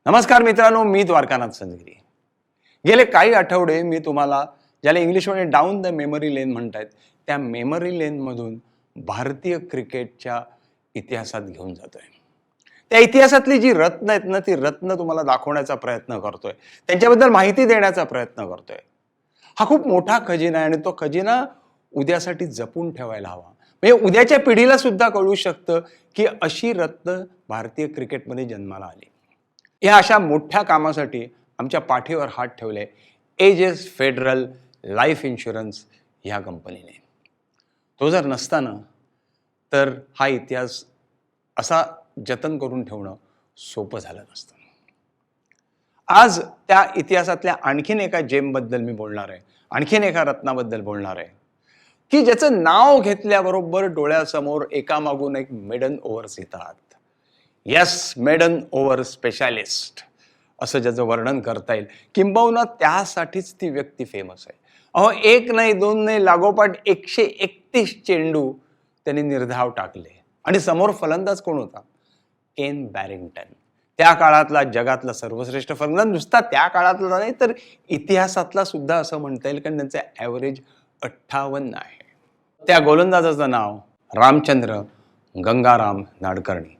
नमस्कार मित्रांनो, मी द्वारकानाथ संजगिरी. गेले काही आठवडे मी तुम्हाला ज्याला इंग्लिशमध्ये डाऊन द मेमरी लेन म्हणतायत, त्या मेमरी लेनमधून भारतीय क्रिकेटच्या इतिहासात घेऊन जातोय. त्या इतिहासातली जी रत्न आहेत ना, ती रत्न तुम्हाला दाखवण्याचा प्रयत्न करतोय. त्यांच्याबद्दल माहिती देण्याचा प्रयत्न करतोय. हा खूप मोठा खजिना आहे आणि तो खजिना उद्यासाठी जपून ठेवायला हवा. म्हणजे उद्याच्या पिढीला सुद्धा कळू शकतं की अशी रत्न भारतीय क्रिकेटमध्ये जन्माला आली. या अशा मोठ्या कामासाठी आमच्या पाठीवर हात ठेवले एजेस फेडरल लाईफ इन्शुरन्स ह्या कंपनीने. तो जर नसता ना, तर हा इतिहास असा जतन करून ठेवणं सोपं झालं नसतं. आज त्या इतिहासातल्या आणखीन एका जेमबद्दल मी बोलणार आहे, आणखीन एका रत्नाबद्दल बोलणार आहे की ज्याचं नाव घेतल्याबरोबर डोळ्यासमोर एकामागून एक मेडन ओव्हर्स येतात. येस, मेडन ओव्हर स्पेशालिस्ट असं ज्याचं वर्णन करता येईल. किंबहुना त्यासाठीच ती व्यक्ती फेमस आहे. अहो, एक नाही दोन नाही, लागोपाठ 131 चेंडू त्यांनी निर्धाव टाकले. आणि समोर फलंदाज कोण होता? केन बॅरिंग्टन. त्या काळातला जगातला सर्वश्रेष्ठ फलंदाज. नुसता त्या काळातला नाही, तर इतिहासातला सुद्धा असं म्हणता येईल, कारण त्यांचं ॲव्हरेज 58 आहे. त्या गोलंदाजाचं नाव रामचंद्र गंगाराम नाडकर्णी,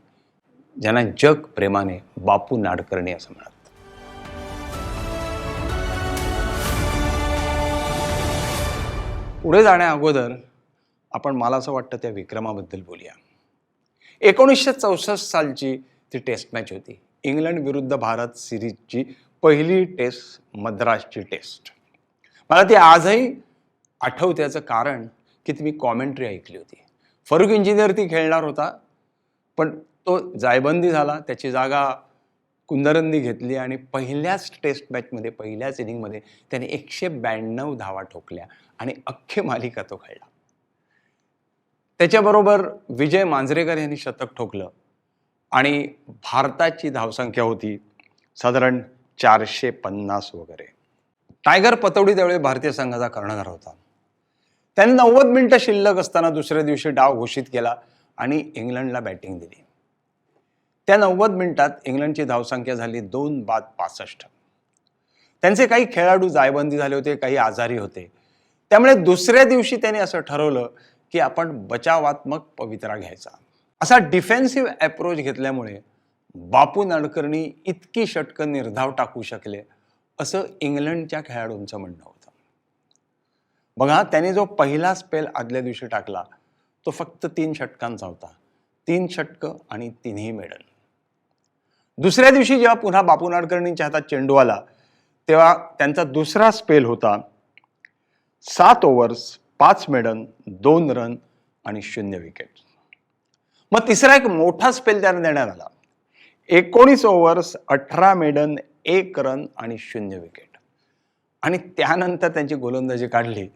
ज्यांना जग प्रेमाने बापू नाडकर्णी असं म्हणतात. पुढे जाण्या अगोदर आपण मला असं वाटतं त्या विक्रमाबद्दल बोलूया. 1964 सालची ती टेस्ट मॅच होती. इंग्लंड विरुद्ध भारत सिरीजची पहिली टेस्ट, मद्रासची टेस्ट. मला ती आजही आठवत्याचं कारण की ती मी कॉमेंट्री ऐकली होती. फरुख इंजिनियर ती खेळणार होता, पण तो जायबंदी झाला. त्याची जागा कुंदरंनी घेतली आणि पहिल्याच टेस्ट मॅचमध्ये, पहिल्याच इनिंगमध्ये त्याने 192 धावा ठोकल्या आणि अख्खी मालिका तो खेळला. त्याच्याबरोबर विजय मांजरेकर यांनी शतक ठोकलं आणि भारताची धावसंख्या होती साधारण 450 वगैरे. टायगर पतौडी त्यावेळी भारतीय संघाचा कर्णधार होता. त्याने 90 मिनिटं शिल्लक असताना दुसऱ्या दिवशी डाव घोषित केला आणि इंग्लंडला बॅटिंग दिली. त्या 90 मिनिटात इंग्लंडची धावसंख्या झाली 2 बाद 65. त्यांचे काही खेळाडू जायबंदी झाले होते, काही आजारी होते. त्यामुळे दुसऱ्या दिवशी त्यांनी असं ठरवलं की आपण बचावात्मक पवित्रा घ्यायचा. असा डिफेन्सिव्ह अप्रोच घेतल्यामुळे बापू नाडकर्णी इतकी षटकं निर्धाव टाकू शकले असं इंग्लंडच्या खेळाडूंचं म्हणणं होतं. बघा, त्याने जो पहिला स्पेल आदल्या दिवशी टाकला तो फक्त 3 षटकांचा होता. 3 षटकं आणि 3ही मेडन. दुसऱ्या दिवशी जेव्हा पुन्हा बापू नाडकर्णींच्या हातात चेंडू आला, तेव्हा त्यांचा दुसरा स्पेल होता 7 ओव्हर्स 5 मेडन 2 रन आणि 0 विकेट. मग तिसरा एक मोठा स्पेल त्यांना देण्यात आला. 19 ओव्हर्स 18 मेडन 1 रन आणि 0 विकेट. आणि त्यानंतर त्यांची गोलंदाजी काढली.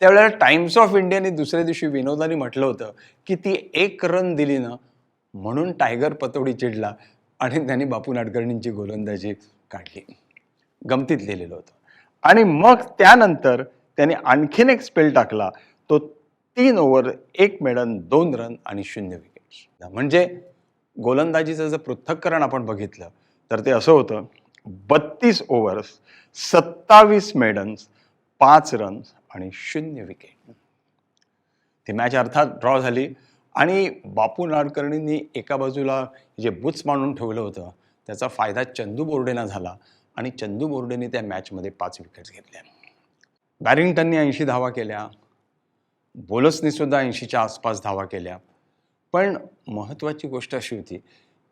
त्यावेळेला टाइम्स ऑफ इंडियाने दुसऱ्या दिवशी विनोदाने म्हटलं होतं की ती 1 रन दिली ना, म्हणून टायगर पतौडी चिडला आणि त्यांनी बापू नाडकर्णींची गोलंदाजी काढली. गमतीत लिहिलेलं होतं. आणि मग त्यानंतर त्याने आणखीन एक स्पेल टाकला. तो 3 ओव्हर 1 मेडन 2 रन आणि 0 विकेट. म्हणजे गोलंदाजीचं जर पृथक्करण आपण बघितलं तर ते असं होतं: 32 ओव्हर्स 27 मेडन्स 5 रन्स आणि 0 विकेट. ती मॅच अर्थात ड्रॉ झाली आणि बापू नाडकर्णींनी एका बाजूला जे बुच मांडून ठेवलं होतं त्याचा फायदा चंदू बोर्डेना झाला आणि चंदू बोर्डेने त्या मॅचमध्ये 5 विकेट्स घेतल्या. बॅरिंग्टननी 80 धावा केल्या, बोलसनी सुद्धा 80च्या आसपास धावा केल्या. पण महत्त्वाची गोष्ट अशी होती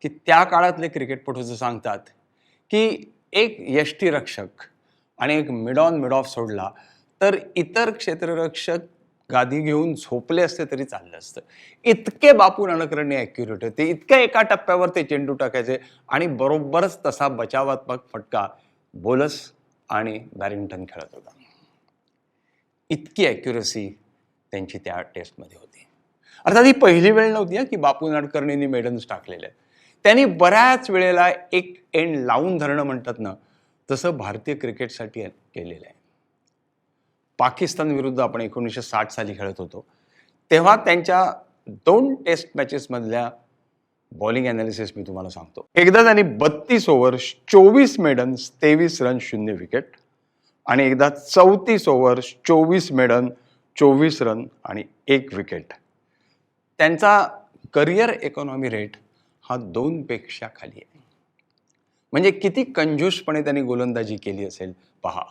की त्या काळातले क्रिकेटपटू सांगतात की एक यष्टीरक्षक आणि एक मिड ऑन मिड ऑफ सोडला तर इतर क्षेत्ररक्षक गादी घेऊन झोपले असते तरी चाललं असतं. इतके बापू नाडकर्णी ॲक्युरेट होते. इतक्या एका टप्प्यावर ते चेंडू टाकायचे आणि बरोबरच तसा बचावात्मक फटका बोलस आणि बॅरिंग्टन खेळत होता. इतकी ॲक्युरसी त्यांची त्या टेस्टमध्ये होती. अर्थात ही पहिली वेळ नव्हती की बापू नाडकर्णींनी मेडन्स टाकलेले. त्यांनी बऱ्याच वेळेला एक एंड लावून धरणं म्हणतात ना, तसं भारतीय क्रिकेटसाठी केलेलं आहे. पाकिस्तान विरुद्ध आपण 1960 साली खेळत होतो, तेव्हा त्यांच्या 2 टेस्ट मॅचेसमधल्या बॉलिंग अनालिसिस मी तुम्हाला सांगतो. एकदा त्यांनी 32 ओव्हर 24 मेडन 23 रन 0 विकेट आणि एकदा 34 ओव्हर 24 मेडन 24 रन आणि 1 विकेट. त्यांचा करिअर इकॉनॉमी रेट हा 2 पेक्षा खाली आहे. म्हणजे किती कंजूसपणे त्यांनी गोलंदाजी केली असेल पहा.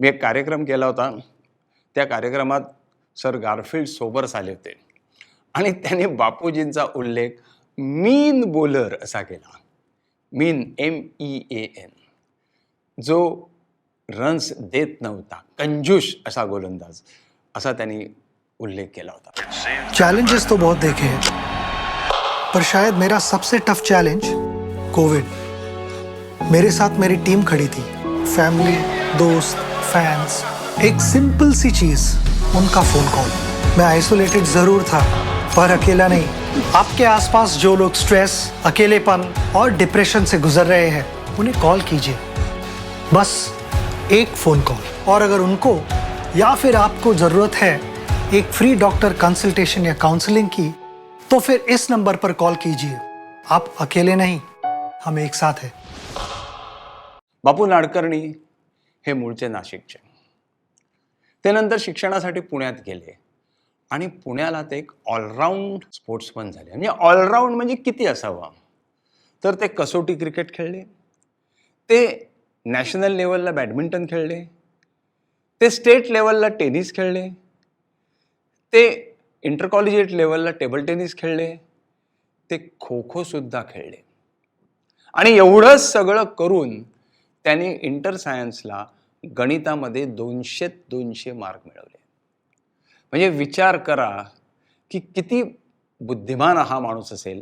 मी एक कार्यक्रम केला होता. त्या कार्यक्रमात सर गारफील्ड सोबर्स आले होते आणि त्याने बापूजींचा उल्लेख मीन बॉलर असा केला. मीन MEAN, जो रन्स देत नव्हता, कंजूस असा गोलंदाज असा त्यांनी उल्लेख केला होता. चैलेंजेस तो बहुत देखे हैं, पर शायद मेरा सबसे टफ चैलेंज कोविड. मेरे साथ मेरी टीम खड़ी थी, फैमिली, दोस्त, फैंस. एक सिंपल सी चीज, उनका फोन कॉल. मैं आइसोलेटेड जरूर था पर अकेला नहीं. आपके आसपास जो लोग स्ट्रेस, अकेलेपन और डिप्रेशन से गुजर रहे हैं, उन्हें कॉल कीजिए. बस एक फोन कॉल. और अगर उनको या फिर आपको जरूरत है एक फ्री डॉक्टर कंसल्टेशन या काउंसलिंग की, तो फिर इस नंबर पर कॉल कीजिए. आप अकेले नहीं, हम एक साथ हैं. बापू नाडकर्णी हे मूळचे नाशिकचे. ते नंतर शिक्षणासाठी पुण्यात गेले आणि पुण्याला ते एक ऑलराऊंड स्पोर्ट्समन झाले. म्हणजे ऑलराऊंड म्हणजे किती असावं, तर ते कसोटी क्रिकेट खेळले, ते नॅशनल लेवलला बॅडमिंटन खेळले, ते स्टेट लेवलला टेनिस खेळले, ते इंटरकॉलेजिएट लेवलला टेबल टेनिस खेळले, ते खो खो सुद्धा खेळले. आणि एवढं सगळं करून त्यांनी इंटर सायन्सला गणितामध्ये 200 मार्क मिळवले. म्हणजे विचार करा की किती बुद्धिमान हा माणूस असेल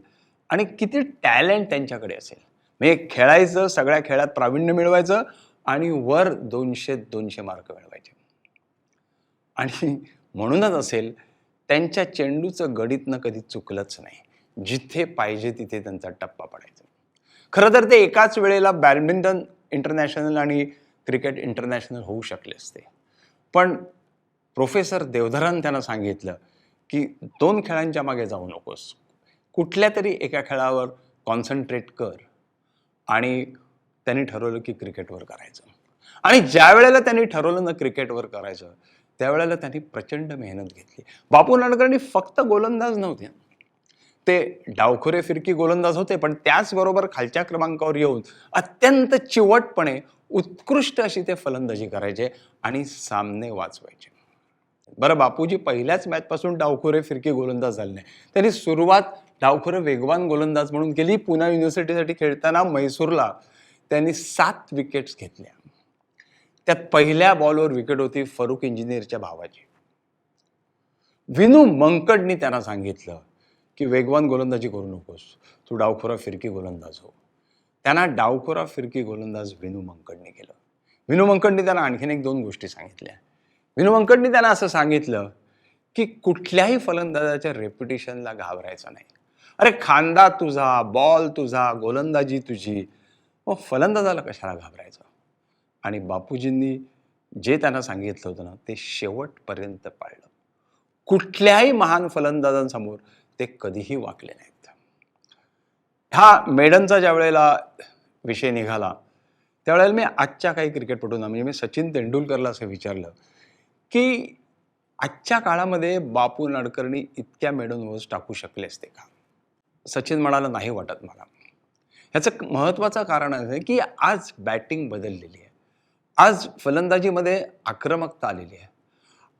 आणि किती टॅलेंट त्यांच्याकडे असेल. म्हणजे खेळायचं, सगळ्या खेळात प्रावीण्य मिळवायचं आणि वर 200 मार्क मिळवायचे. आणि म्हणूनच असेल त्यांच्या चेंडूचं गणितनं कधी चुकलंच नाही. जिथे पाहिजे तिथे त्यांचा टप्पा पडायचा. खरं तर ते एकाच वेळेला बॅडमिंटन इंटरनॅशनल आणि क्रिकेट इंटरनॅशनल होऊ शकले असते, पण प्रोफेसर देवधरान त्यांना सांगितलं की 2 खेळांच्या मागे जाऊ नकोस, कुठल्या तरी एका खेळावर कॉन्सन्ट्रेट कर. आणि त्यांनी ठरवलं की क्रिकेटवर करायचं. आणि ज्या वेळेला त्यांनी ठरवलं ना क्रिकेटवर करायचं, त्यावेळेला त्यांनी प्रचंड मेहनत घेतली. बापू नाडकर्णी फक्त गोलंदाज नव्हते, ते डावखुरे फिरकी गोलंदाज होते, पण त्याचबरोबर खालच्या क्रमांकावर येऊन अत्यंत चिवटपणे उत्कृष्ट अशी ते फलंदाजी करायचे आणि सामने वाचवायचे. बरं, बापूजी पहिल्याच मॅचपासून डावखुरे फिरकी गोलंदाज झाले नाही. त्यांनी सुरुवात डावखुरे वेगवान गोलंदाज म्हणून केली. पुणे युनिव्हर्सिटीसाठी खेळताना म्हैसूरला त्यांनी 7 विकेट्स घेतल्या. त्यात पहिल्या बॉलवर विकेट होती फरुख इंजिनियरच्या भावाची. विनू मंकडनी त्यांना सांगितलं की वेगवान गोलंदाजी करू नकोस, तू डावखुरा फिरकी गोलंदाज हो. त्यांना डावखुरा फिरकी गोलंदाज विनू मंकडनी केलं. विनू मंकडनी त्यांना आणखीन 1-2 गोष्टी सांगितल्या. विनू मंकडनी त्यांना असं सांगितलं की कुठल्याही फलंदाजाच्या रेप्युटेशनला घाबरायचं नाही. अरे खांदा तुझा, बॉल तुझा, गोलंदाजी तुझी, मग फलंदाजाला कशाला घाबरायचं. आणि बापूजींनी जे त्यांना सांगितलं होतं ना, ते शेवटपर्यंत पाळलं. कुठल्याही महान फलंदाजांसमोर ते कधीही वाकले नाहीत. हा मेडनचा ज्या वेळेला विषय निघाला, त्यावेळेला मी आजच्या काही क्रिकेटपटूंना, म्हणजे मी सचिन तेंडुलकरला असं विचारलं की आजच्या काळामध्ये बापू नाडकर्णी इतक्या मेडन ओव्हर्स टाकू शकले असते का. सचिन म्हणाला, नाही वाटत मला. ह्याचं महत्त्वाचं कारण आहे की आज बॅटिंग बदललेली आहे, आज फलंदाजीमध्ये आक्रमकता आलेली आहे.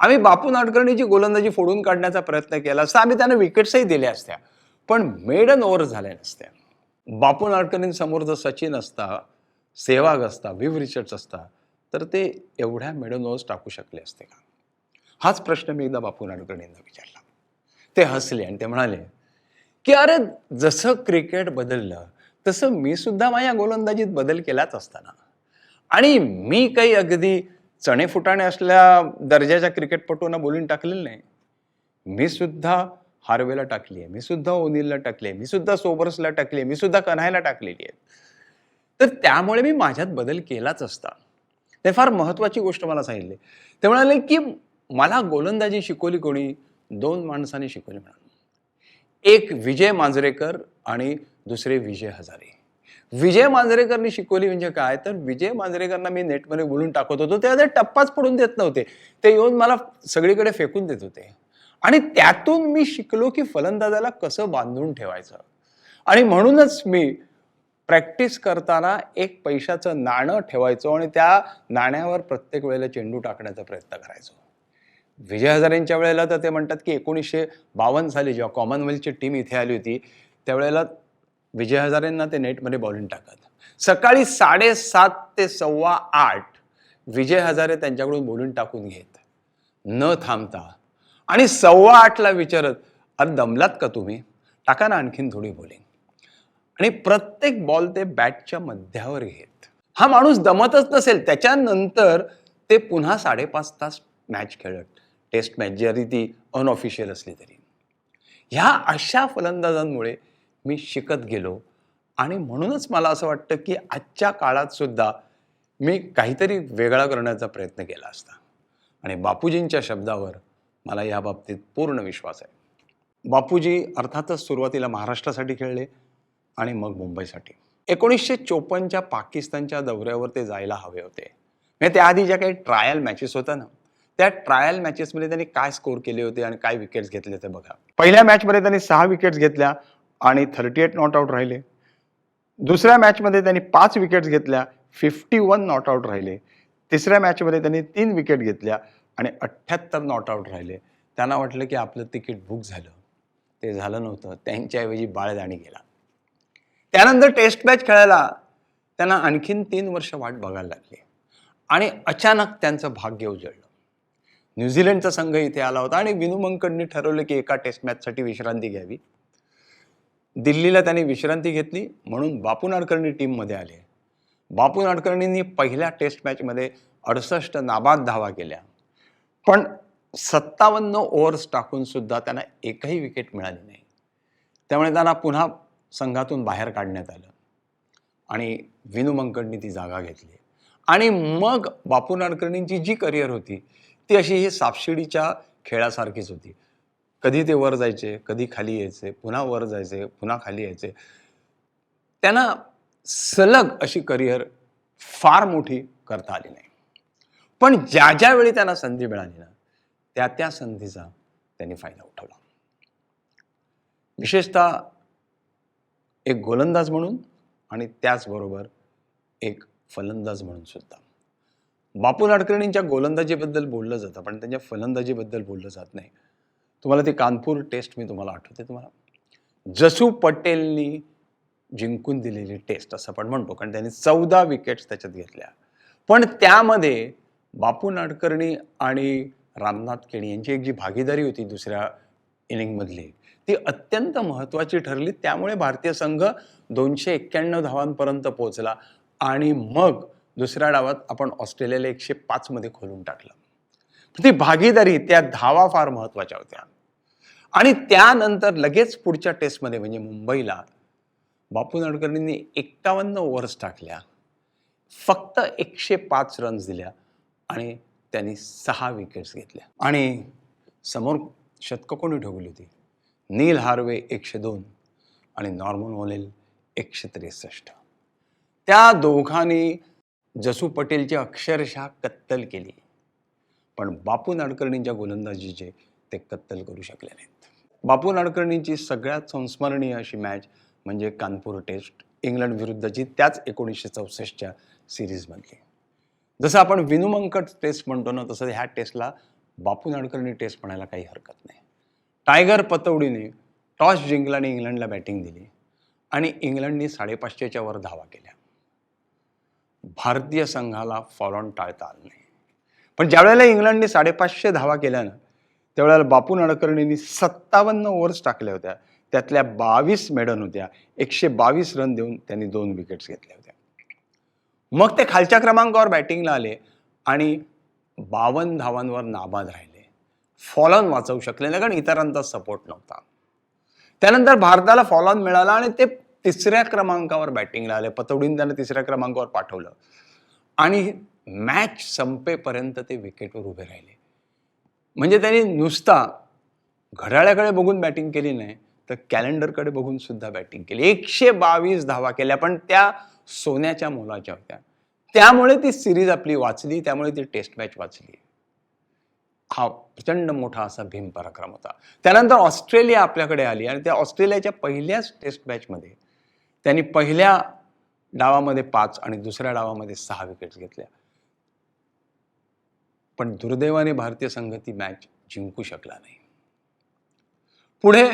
आम्ही बापू नाडकर्णीची गोलंदाजी फोडून काढण्याचा प्रयत्न केला असता, आम्ही त्यांना विकेट्सही दिल्या असत्या, पण मेडन ओव्हर झाल्या नसत्या. बापू नाडकर्णींसमोर जर सचिन असता, सेहवाग असता, विव्ह रिचर्ड्स असता, तर ते एवढ्या मेडन ओव्हर्स टाकू शकले असते का. हाच प्रश्न मी एकदा बापू नाडकर्णींना विचारला. ते हसले आणि ते म्हणाले की अरे जसं क्रिकेट बदललं तसं मी सुद्धा माझ्या गोलंदाजीत बदल केलाच असताना. आणि मी काही अगदी चणेफुटाणे असल्या दर्जाच्या क्रिकेटपटूंना बोलून टाकलेलं नाही. मी सुद्धा हार्वेला टाकली आहे, मी सुद्धा ओनिलला टाकली आहे, मी सुद्धा सोबर्सला टाकली आहे, मी सुद्धा कन्हायला टाकलेली आहे. तर त्यामुळे मी माझ्यात बदल केलाच असता. ते फार महत्त्वाची गोष्ट मला सांगितली. ते म्हणाले की मला गोलंदाजी शिकवली कोणी, 2 माणसांनी शिकवली म्हणाले. एक विजय मांजरेकर आणि दुसरे विजय हजारे. विजय मांजरेकरनी शिकवली म्हणजे काय, तर विजय मांजरेकरांना मी नेटमध्ये बोलून टाकत होतो तेव्हा ते टप्पाच पडून देत नव्हते. ते येऊन मला सगळीकडे फेकून देत होते. आणि त्यातून मी शिकलो की फलंदाजाला कसं बांधून ठेवायचं. आणि म्हणूनच मी प्रॅक्टिस करताना एक पैशाचं नाणं ठेवायचो आणि त्या नाण्यावर प्रत्येक वेळेला चेंडू टाकण्याचा प्रयत्न करायचो. विजय हजारेंच्या वेळेला तर ते म्हणतात की 1952 साली जेव्हा कॉमनवेल्थची टीम इथे आली होती त्यावेळेला विजय हजारेंना ते नेटमध्ये बॉलिंग टाकत. सकाळी 7:30 ते 8:15 विजय हजारे त्यांच्याकडून बॉलिंग टाकून घेत न थांबता आणि 8:15ला विचारत, अरे दमलात का तुम्ही, टाका ना आणखीन थोडी बॉलिंग. आणि प्रत्येक बॉल ते बॅटच्या मध्यावर घेत. हा माणूस दमतच नसेल त्याच्यानंतर ते पुन्हा 5.5 तास मॅच खेळत, टेस्ट मॅच जरी ती अनऑफिशियल असली तरी. ह्या अशा फलंदाजांमुळे मी शिकत गेलो आणि म्हणूनच मला असं वाटतं की आजच्या काळात सुद्धा मी काहीतरी वेगळा करण्याचा प्रयत्न केला असता. आणि बापूजींच्या शब्दावर मला या बाबतीत पूर्ण विश्वास आहे. बापूजी अर्थातच सुरुवातीला महाराष्ट्रासाठी खेळले आणि मग मुंबईसाठी. 1954च्या पाकिस्तानच्या दौऱ्यावर ते जायला हवे होते. म्हणजे त्याआधी ज्या काही ट्रायल मॅचेस होत्या ना, त्या ट्रायल मॅचेसमध्ये त्यांनी काय स्कोर केले होते आणि काय विकेट्स घेतले ते बघा. पहिल्या मॅचमध्ये त्यांनी 6 विकेट्स घेतल्या आणि 38 नॉट आउट राहिले. दुसऱ्या मॅचमध्ये त्यांनी 5 विकेट्स घेतल्या, 51 नॉट आउट राहिले. तिसऱ्या मॅचमध्ये त्यांनी 3 विकेट घेतल्या आणि 78 नॉट आउट राहिले. त्यांना वाटलं की आपलं तिकीट बुक झालं. ते झालं नव्हतं. त्यांच्याऐवजी बाळदाणी गेला. त्यानंतर टेस्ट मॅच खेळायला त्यांना आणखीन 3 वर्ष वाट बघायला लागली आणि अचानक त्यांचं भाग्य उजळलं. न्यूझीलंडचा संघ इथे आला होता आणि विनू मंकडनी ठरवलं की एका टेस्ट मॅचसाठी विश्रांती घ्यावी. दिल्लीला त्यांनी विश्रांती घेतली म्हणून बापू नाडकर्णी टीममध्ये आले. बापू नाडकर्णींनी पहिल्या टेस्ट मॅचमध्ये 68 नाबाद धावा केल्या, पण 57 ओव्हर्स टाकून सुद्धा त्यांना एकही विकेट मिळाली नाही. त्यामुळे त्यांना पुन्हा संघातून बाहेर काढण्यात आलं आणि विनू मंकडनी ती जागा घेतली. आणि मग बापू नाडकर्णींची जी करिअर होती ती अशी ही सापशिडीच्या खेळासारखीच होती. कधी ते वर जायचे, कधी खाली यायचे, पुन्हा वर जायचे, पुन्हा खाली यायचे. त्यांना सलग अशी करिअर फार मोठी करता आली नाही. पण ज्या ज्या वेळी त्यांना संधी मिळाली ना, त्या संधीचा त्यांनी फायदा उठवला. विशेषतः एक गोलंदाज म्हणून आणि त्याचबरोबर एक फलंदाज म्हणून सुद्धा. बापू नाडकर्णींच्या गोलंदाजीबद्दल बोललं जातं पण त्यांच्या फलंदाजीबद्दल बोललं जात नाही. तुम्हाला ती कानपूर टेस्ट मी तुम्हाला आठवते तुम्हाला, जसू पटेलनी जिंकून दिलेली टेस्ट असं आपण म्हणतो, कारण त्यांनी 14 विकेट्स त्याच्यात घेतल्या. पण त्यामध्ये बापू नाडकर्णी आणि रामनाथ केणी यांची एक जी भागीदारी होती दुसऱ्या इनिंगमधली ती अत्यंत महत्त्वाची ठरली. त्यामुळे भारतीय संघ 291 धावांपर्यंत पोहोचला आणि मग दुसऱ्या डावात आपण ऑस्ट्रेलियाला 105 मध्ये खोलून टाकलं. ती भागीदारी, त्या धावा फार महत्त्वाच्या होत्या. आणि त्यानंतर लगेच पुढच्या टेस्टमध्ये म्हणजे मुंबईला बापू नाडकर्णींनी 51 ओव्हर्स टाकल्या, फक्त 105 रन्स दिल्या आणि त्यांनी 6 विकेट्स घेतल्या. आणि समोर शतकं कोणी ठोकली होती? नील हार्वे 102 आणि नॉर्मन वॉलेल 163. त्या दोघांनी जसू पटेलची अक्षरशः कत्तल केली, पण बापू नाडकर्णींच्या गोलंदाजीचे ते कत्तल करू शकले नाहीत. बापू नाडकर्णींची सगळ्यात संस्मरणीय अशी मॅच म्हणजे कानपूर टेस्ट, इंग्लंड विरुद्धची, त्याच 1964च्या सिरीजमधली. जसं आपण विनू मंकड टेस्ट म्हणतो ना, तसं ह्या टेस्टला बापू नाडकर्णी टेस्ट म्हणायला काही हरकत नाही. टायगर पतौडीने टॉस जिंकला आणि इंग्लंडला बॅटिंग दिली आणि इंग्लंडने 550च्या वर धावा केल्या. भारतीय संघाला फॉलोऑन टाळता आलं नाही. पण ज्यावेळेला इंग्लंडने 550 धावा केल्या ना, त्यावेळेला बापू नाडकर्णींनी 57 ओव्हर्स टाकल्या होत्या, त्यातल्या 22 मेडन होत्या. 122 रन देऊन त्यांनी 2 विकेट्स घेतल्या होत्या. मग ते खालच्या क्रमांकावर बॅटिंगला आले आणि 52 धावांवर नाबाद राहिले. फॉलोऑन वाचवू शकले नाही कारण इतरांचा सपोर्ट नव्हता. त्यानंतर भारताला फॉलोऑन मिळाला आणि ते 3ऱ्या क्रमांकावर बॅटिंगला आले. पतौडीने त्यांना 3ऱ्या क्रमांकावर पाठवलं आणि मॅच संपेपर्यंत ते विकेटवर उभे राहिले. म्हणजे त्यांनी नुसता घड्याळाकडे बघून बॅटिंग केली नाही, तर कॅलेंडरकडे बघून सुद्धा बॅटिंग केली. 122 धावा केल्या, पण त्या सोन्याच्या मोलाच्या होत्या. त्यामुळे ती सिरीज आपली वाचली, त्यामुळे ती टेस्ट मॅच वाचली. हा प्रचंड मोठा असा भीम पराक्रम होता. त्यानंतर ऑस्ट्रेलिया आपल्याकडे आली आणि त्या ऑस्ट्रेलियाच्या पहिल्याच टेस्ट मॅचमध्ये त्यांनी पहिल्या डावामध्ये 5 आणि दुसऱ्या डावामध्ये 6 विकेट्स घेतल्या. पण दुर्दैवाने भारतीय संघ ती मॅच जिंकू शकला नाही. पुढे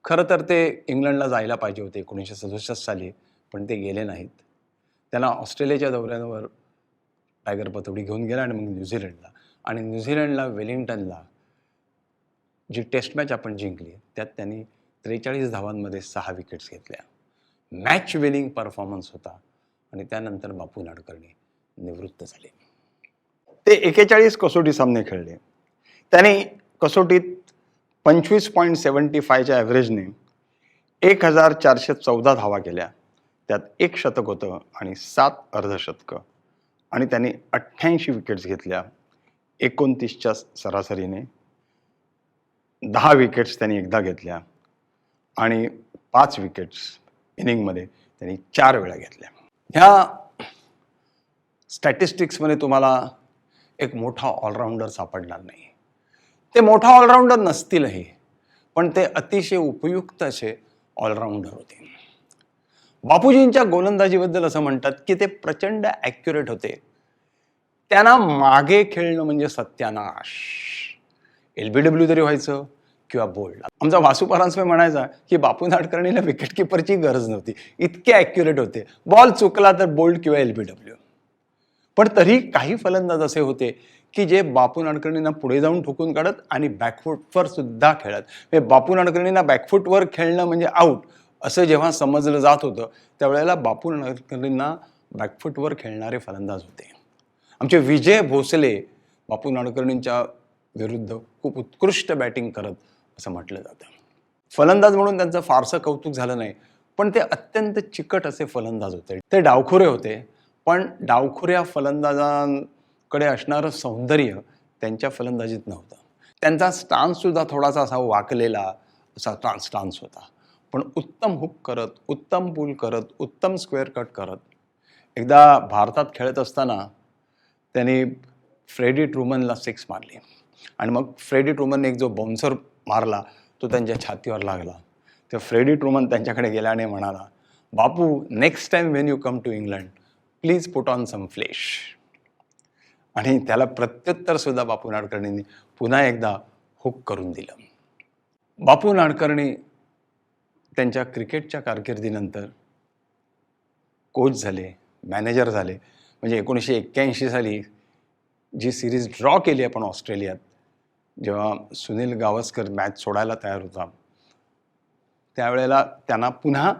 खरं तर ते इंग्लंडला जायला पाहिजे होते 1967 साली, पण ते गेले नाहीत. त्यांना ऑस्ट्रेलियाच्या दौऱ्यावर टायगर पतौडी घेऊन गेला आणि मग न्यूझीलंडला, आणि न्यूझीलंडला वेलिंग्टनला जी टेस्ट मॅच आपण जिंकली त्यात त्यांनी 43 धावांमध्ये 6 विकेट्स घेतल्या. मॅच विनिंग परफॉर्मन्स होता. आणि त्यानंतर बापू नाडकर्णी निवृत्त झाले. ते 41 कसोटी सामने खेळले. त्यांनी कसोटीत 25.75च्या ॲव्हरेजने 1414 धावा केल्या. त्यात 1 शतक होतं आणि 7 अर्धशतकं, आणि त्यांनी 88 विकेट्स घेतल्या 29च्या सरासरीने. 10 विकेट्स त्यांनी एकदा घेतल्या आणि 5 विकेट्स इनिंगमध्ये त्यांनी 4 वेळा घेतल्या. ह्या स्टॅटिस्टिक्समध्ये तुम्हाला एक मोठा ऑलराऊंडर सापडणार नाही. ते मोठा ऑलराऊंडर नसतीलही, पण ते अतिशय उपयुक्त असे ऑलराऊंडर होते. बापूजींच्या गोलंदाजीबद्दल असं म्हणतात की ते प्रचंड ॲक्युरेट होते. त्यांना मागे खेळणं म्हणजे सत्यानाश. LBW तरी व्हायचं किंवा बोल्ड. आमचा वासू परांजपे म्हणायचा की बापू नाडकर्णीला विकेट किपरची गरज नव्हती, इतके ॲक्युरेट होते. बॉल चुकला तर बोल्ड किंवा LBW. पण तरी काही फलंदाज असे होते की जे बापू नाडकर्णींना पुढे जाऊन ठोकून काढत आणि बॅकफुटवर सुद्धा खेळत. म्हणजे बापू नाडकर्णींना बॅकफुटवर खेळणं म्हणजे आऊट असं जेव्हा समजलं जात होतं, त्यावेळेला बापू नाडकर्णींना बॅकफुटवर खेळणारे फलंदाज होते. आमचे विजय भोसले बापू नाडकर्णींच्या विरुद्ध खूप उत्कृष्ट बॅटिंग करत असं म्हटलं जातं. फलंदाज म्हणून त्यांचं फारसं कौतुक झालं नाही, पण ते अत्यंत चिकट असे फलंदाज होते. ते डावखुरे होते, पण डावखुऱ्या फलंदाजांकडे असणारं सौंदर्य त्यांच्या फलंदाजीत नव्हतं. त्यांचा स्टान्ससुद्धा थोडासा असा वाकलेला असा स्टान्स होता. पण उत्तम हुक करत, उत्तम पूल करत, उत्तम स्क्वेअर कट करत. एकदा भारतात खेळत असताना त्यांनी फ्रेडी ट्रूमनला 6 मारली, आणि मग फ्रेडी ट्रूमनने एक जो बाउन्सर मारला तो त्यांच्या छातीवर लागला. तर फ्रेडी ट्रूमन त्यांच्याकडे गेला आणि म्हणाला, Bapu, next time when you come to England please put on some flesh. आणि त्याला प्रत्युत्तर सुद्धा बापू नाडकर्णींनी पुन्हा एकदा हुक करून दिलं. बापू नाडकर्णी त्यांच्या क्रिकेटच्या कारकिर्दीनंतर कोच झाले, मॅनेजर झाले. म्हणजे 1981 साली जी सिरीज ड्रॉ केली आपण ऑस्ट्रेलियात, जेव्हा सुनील गावस्कर मॅच सोडायला तयार होता, त्यावेळेला त्यांना पुन्हा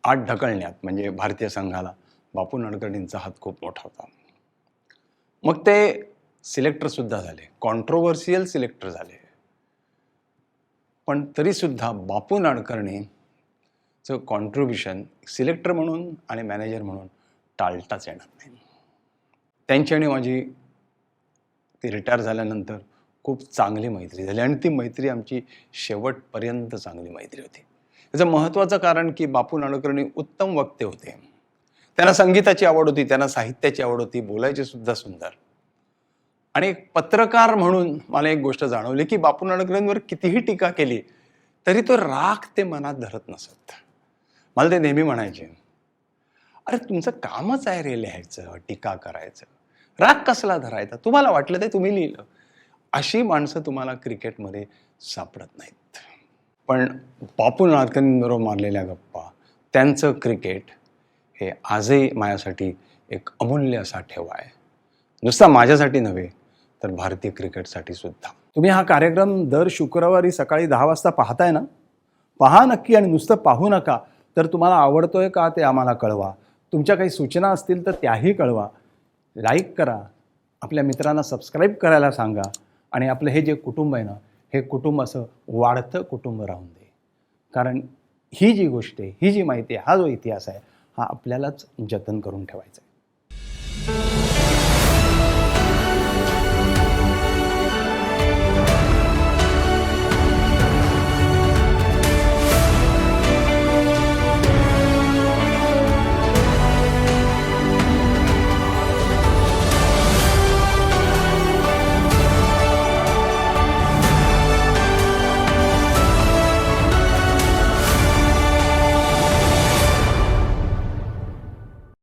आत ढकलण्यात म्हणजे भारतीय संघाला बापू नाडकर्णींचा हात खूप मोठा होता. मग ते सिलेक्टरसुद्धा झाले, कॉन्ट्रोवर्शियल सिलेक्टर झाले. पण तरीसुद्धा बापू नाडकर्णीचं कॉन्ट्रीब्युशन सिलेक्टर म्हणून आणि मॅनेजर म्हणून टाळताच येणार नाही. त्यांची आणि माझी ती रिटायर झाल्यानंतर खूप चांगली मैत्री झाली, आणि ती मैत्री आमची शेवटपर्यंत चांगली मैत्री होती. याचं महत्त्वाचं कारण की बापू नाडकर्णी उत्तम वक्ते होते. त्यांना संगीताची आवड होती, त्यांना साहित्याची आवड होती, बोलायची सुद्धा सुंदर. आणि एक पत्रकार म्हणून मला एक गोष्ट जाणवली की बापू नाडकर्णींवर कितीही टीका केली तरी तो राग ते मनात धरत नसत. मला ते नेहमी म्हणायचे, अरे तुमचं कामच आहे रे लिहायचं, टीका करायचं, राग कसला धरायचा, तुम्हाला वाटलं ते तुम्ही लिहिलं. अशी माणसं तुम्हाला क्रिकेटमध्ये सापडत नाहीत. पण बापू नाडकर्णींबरोबर मारलेल्या गप्पा, त्यांचं क्रिकेट हे आजही माझ्यासाठी एक अमूल्य असा ठेवा आहे. नुसता माझ्यासाठी नव्हे तर भारतीय क्रिकेटसाठी सुद्धा. तुम्ही हा कार्यक्रम दर शुक्रवारी सकाळी 10 वाजता पाहताय ना? पहा नक्की, आणि नुसतं पाहू नका तर तुम्हाला आवडतोय का ते आम्हाला कळवा. तुमच्या काही सूचना असतील तर त्याही कळवा. लाईक करा, आपल्या मित्रांना सबस्क्राईब करायला सांगा, आणि आपलं हे जे कुटुंब आहे ना, हे कुटुंब असं वाढतं कुटुंब राहून दे. कारण ही जी गोष्ट आहे, ही जी माहिती आहे, हा जो इतिहास आहे, हा आपल्यालाच जतन करून ठेवायचा आहे.